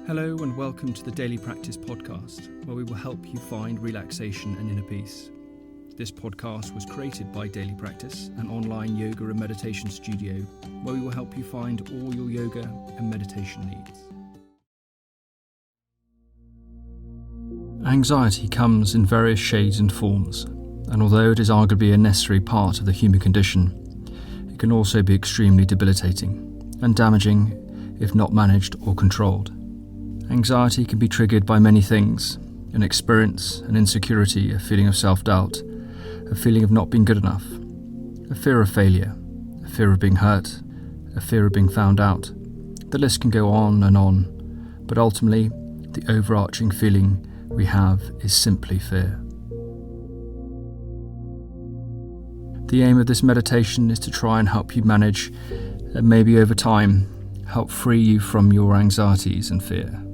Hello and welcome to the Daily Practice podcast, where we will help you find relaxation and inner peace. This podcast was created by Daily Practice, an online yoga and meditation studio, where we will help you find all your yoga and meditation needs. Anxiety comes in various shades and forms, and although it is arguably a necessary part of the human condition, it can also be extremely debilitating and damaging if not managed or controlled. Anxiety can be triggered by many things: an experience, an insecurity, a feeling of self-doubt, a feeling of not being good enough, a fear of failure, a fear of being hurt, a fear of being found out. The list can go on, but ultimately, the overarching feeling we have is simply fear. The aim of this meditation is to try and help you manage, and maybe over time, help free you from your anxieties and fear.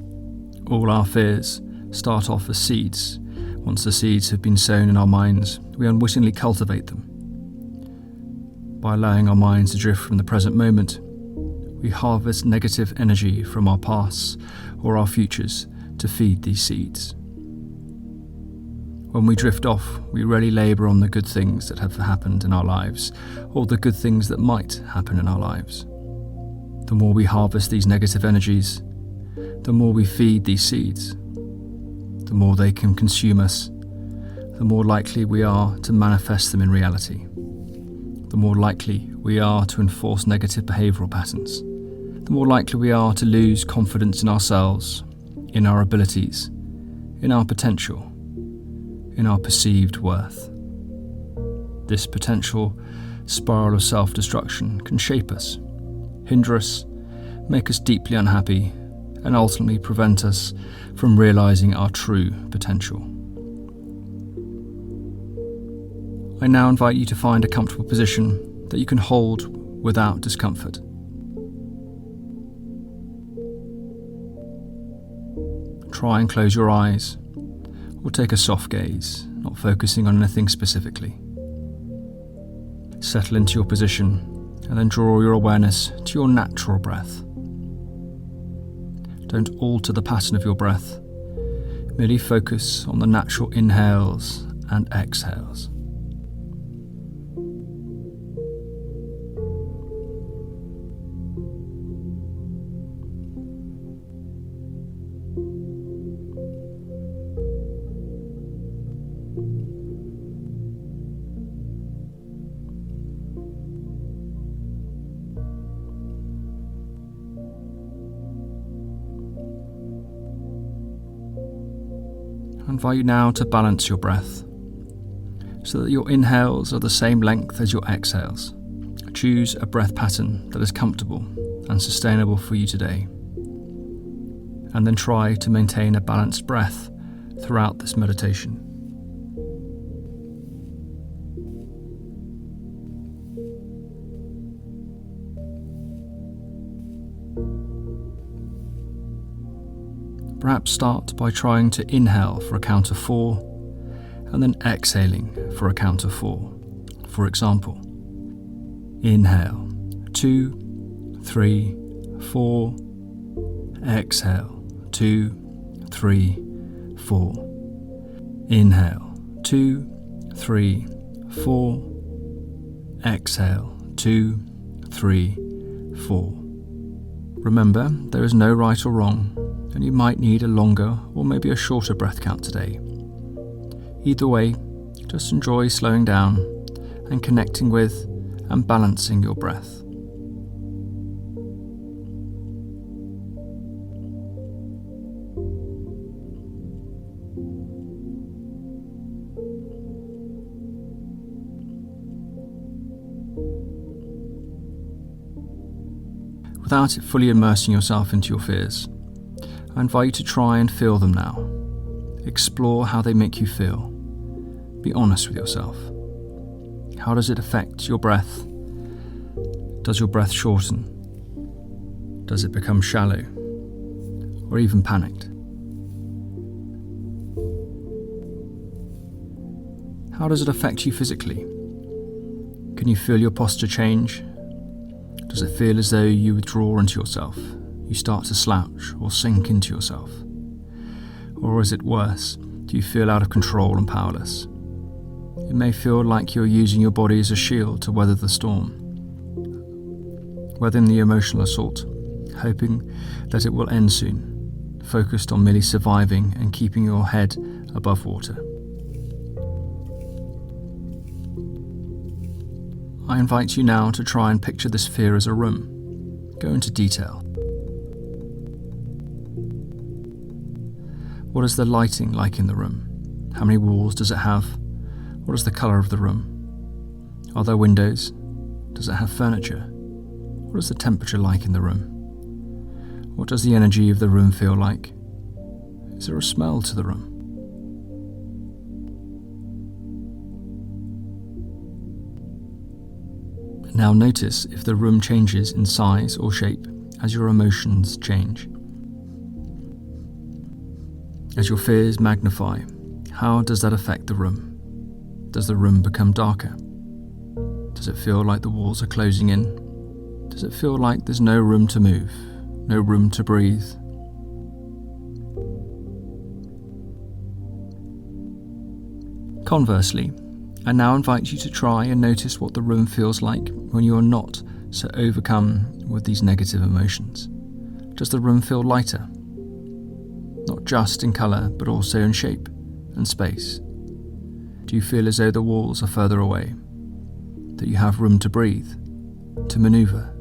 All our fears start off as seeds. Once the seeds have been sown in our minds, we unwittingly cultivate them. By allowing our minds to drift from the present moment, we harvest negative energy from our pasts or our futures to feed these seeds. When we drift off, we rarely labour on the good things that have happened in our lives, or the good things that might happen in our lives. The more we harvest these negative energies, the more we feed these seeds, the more they can consume us, the more likely we are to manifest them in reality, the more likely we are to enforce negative behavioural patterns, the more likely we are to lose confidence in ourselves, in our abilities, in our potential, in our perceived worth. This potential spiral of self-destruction can shape us, hinder us, make us deeply unhappy, and ultimately prevent us from realising our true potential. I now invite you to find a comfortable position that you can hold without discomfort. Try and close your eyes, or take a soft gaze, not focusing on anything specifically. Settle into your position and then draw your awareness to your natural breath. Don't alter the pattern of your breath, merely focus on the natural inhales and exhales. I invite you now to balance your breath so that your inhales are the same length as your exhales. Choose a breath pattern that is comfortable and sustainable for you today, and then try to maintain a balanced breath throughout this meditation. Perhaps start by trying to inhale for a count of 4 and then exhaling for a count of 4. For example, inhale 2, 3, 4, exhale 2, 3, 4. Inhale 2, 3, 4, exhale 2, 3, 4. Remember, there is no right or wrong, and you might need a longer or maybe a shorter breath count today. Either way, just enjoy slowing down and connecting with and balancing your breath. Without it fully immersing yourself into your fears, I invite you to try and feel them now. Explore how they make you feel. Be honest with yourself. How does it affect your breath? Does your breath shorten? Does it become shallow? Or even panicked? How does it affect you physically? Can you feel your posture change? Does it feel as though you withdraw into yourself, you start to slouch or sink into yourself? Or is it worse? Do you feel out of control and powerless? It may feel like you're using your body as a shield to weather the storm, weathering the emotional assault, hoping that it will end soon, focused on merely surviving and keeping your head above water. I invite you now to try and picture this fear as a room. Go into detail. What is the lighting like in the room? How many walls does it have? What is the colour of the room? Are there windows? Does it have furniture? What is the temperature like in the room? What does the energy of the room feel like? Is there a smell to the room? Now notice if the room changes in size or shape as your emotions change. As your fears magnify, how does that affect the room? Does the room become darker? Does it feel like the walls are closing in? Does it feel like there's no room to move, no room to breathe? Conversely, I now invite you to try and notice what the room feels like when you are not so overcome with these negative emotions. Does the room feel lighter? Not just in colour, but also in shape and space. Do you feel as though the walls are further away? That you have room to breathe, to manoeuvre,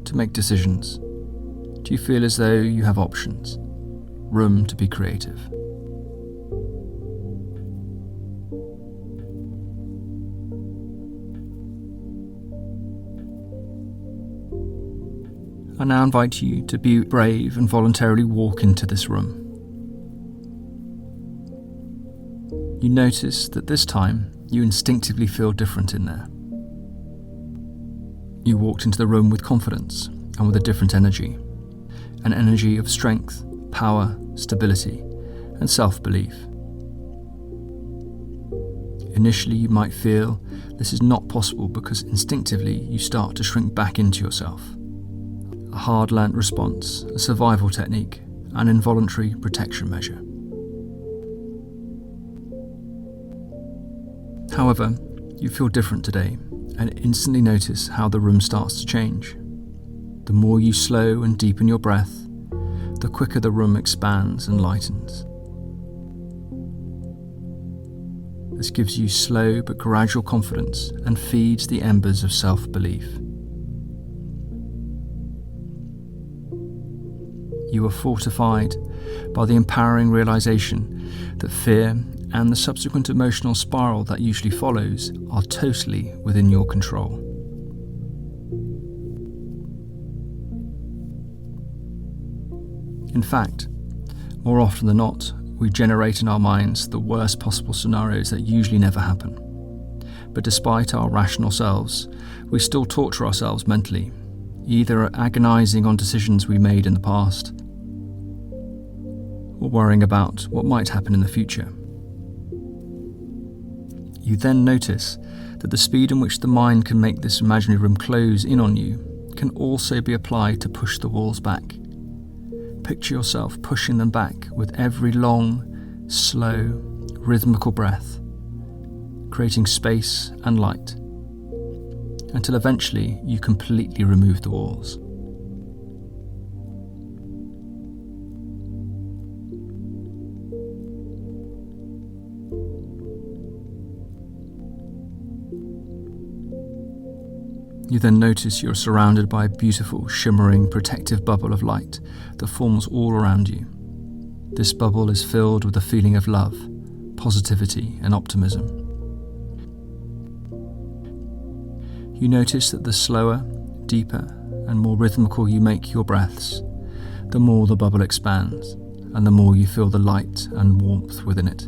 to make decisions? Do you feel as though you have options, room to be creative? I now invite you to be brave and voluntarily walk into this room. You notice that this time you instinctively feel different in there. You walked into the room with confidence and with a different energy, an energy of strength, power, stability, and self-belief. Initially you might feel this is not possible because instinctively you start to shrink back into yourself. A hard-learnt response, a survival technique, an involuntary protection measure. However, you feel different today and instantly notice how the room starts to change. The more you slow and deepen your breath, the quicker the room expands and lightens. This gives you slow but gradual confidence and feeds the embers of self-belief. You are fortified by the empowering realization that fear and the subsequent emotional spiral that usually follows are totally within your control. In fact, more often than not, we generate in our minds the worst possible scenarios that usually never happen. But despite our rational selves, we still torture ourselves mentally, either agonizing on decisions we made in the past, or worrying about what might happen in the future. You then notice that the speed in which the mind can make this imaginary room close in on you can also be applied to push the walls back. Picture yourself pushing them back with every long, slow, rhythmical breath, creating space and light, until eventually you completely remove the walls. You then notice you're surrounded by a beautiful, shimmering, protective bubble of light that forms all around you. This bubble is filled with a feeling of love, positivity, and optimism. You notice that the slower, deeper, and more rhythmical you make your breaths, the more the bubble expands, and the more you feel the light and warmth within it.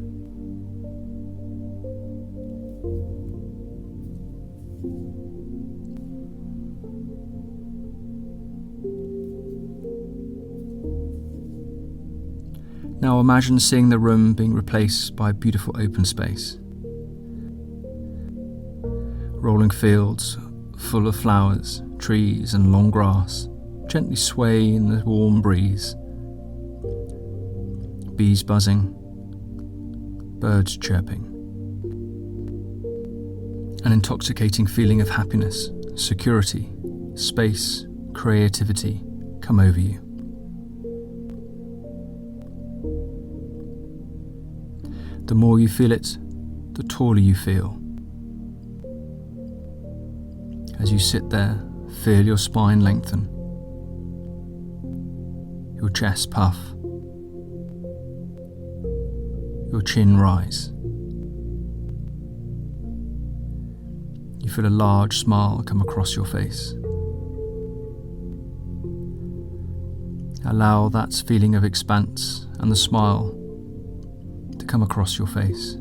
Now imagine seeing the room being replaced by a beautiful open space. Rolling fields full of flowers, trees and long grass, gently sway in the warm breeze. Bees buzzing, birds chirping. An intoxicating feeling of happiness, security, space, creativity come over you. The more you feel it, the taller you feel. As you sit there, feel your spine lengthen, your chest puff, your chin rise. You feel a large smile come across your face. Allow that feeling of expanse and the smile to come across your face.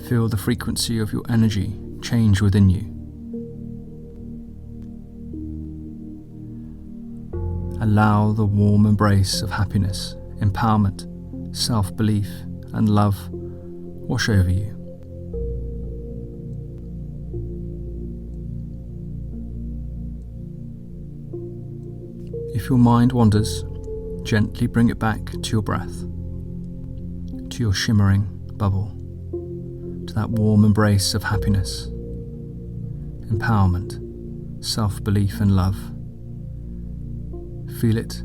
Feel the frequency of your energy change within you. Allow the warm embrace of happiness, empowerment, self-belief, and love wash over you. If your mind wanders, gently bring it back to your breath, to your shimmering bubble, to that warm embrace of happiness, empowerment, self-belief and love. Feel it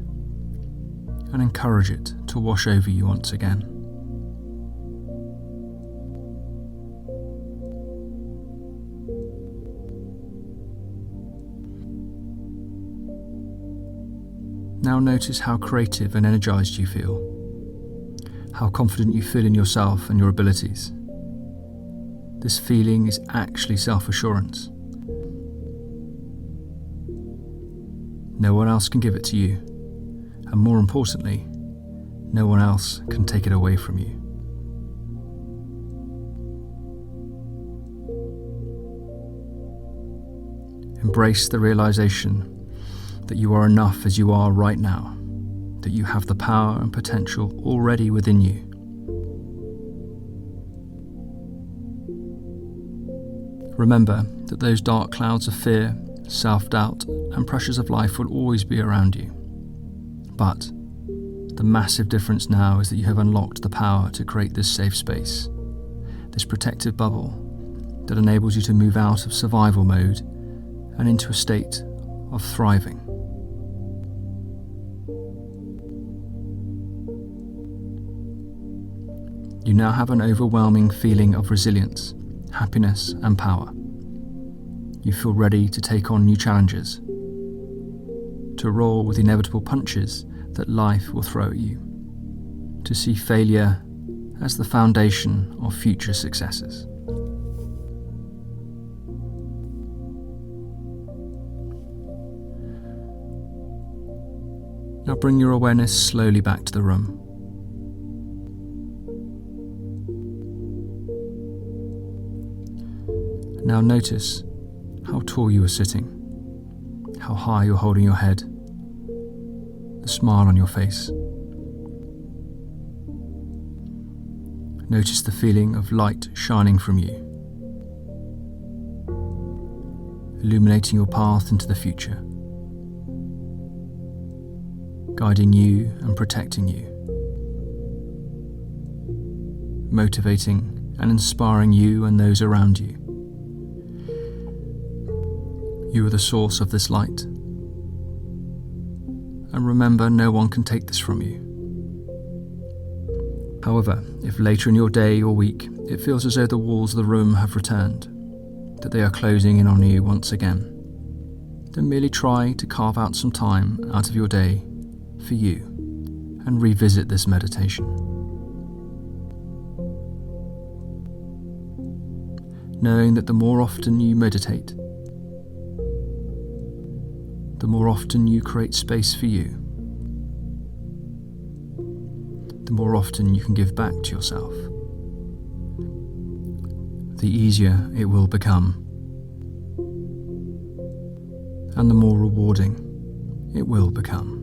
and encourage it to wash over you once again. Now notice how creative and energized you feel, how confident you feel in yourself and your abilities. This feeling is actually self-assurance. No one else can give it to you, and more importantly, no one else can take it away from you. Embrace the realization that you are enough as you are right now, that you have the power and potential already within you. Remember that those dark clouds of fear, self-doubt, and pressures of life will always be around you. But the massive difference now is that you have unlocked the power to create this safe space, this protective bubble that enables you to move out of survival mode and into a state of thriving. You now have an overwhelming feeling of resilience, happiness, and power. You feel ready to take on new challenges, to roll with the inevitable punches that life will throw at you, to see failure as the foundation of future successes. Now bring your awareness slowly back to the room. Now notice how tall you are sitting, how high you're holding your head, the smile on your face. Notice the feeling of light shining from you, illuminating your path into the future, guiding you and protecting you, motivating and inspiring you and those around you. You are the source of this light. And remember, no one can take this from you. However, if later in your day or week it feels as though the walls of the room have returned, that they are closing in on you once again, then merely try to carve out some time out of your day for you and revisit this meditation. Knowing that the more often you meditate, the more often you create space for you, the more often you can give back to yourself, the easier it will become, and the more rewarding it will become.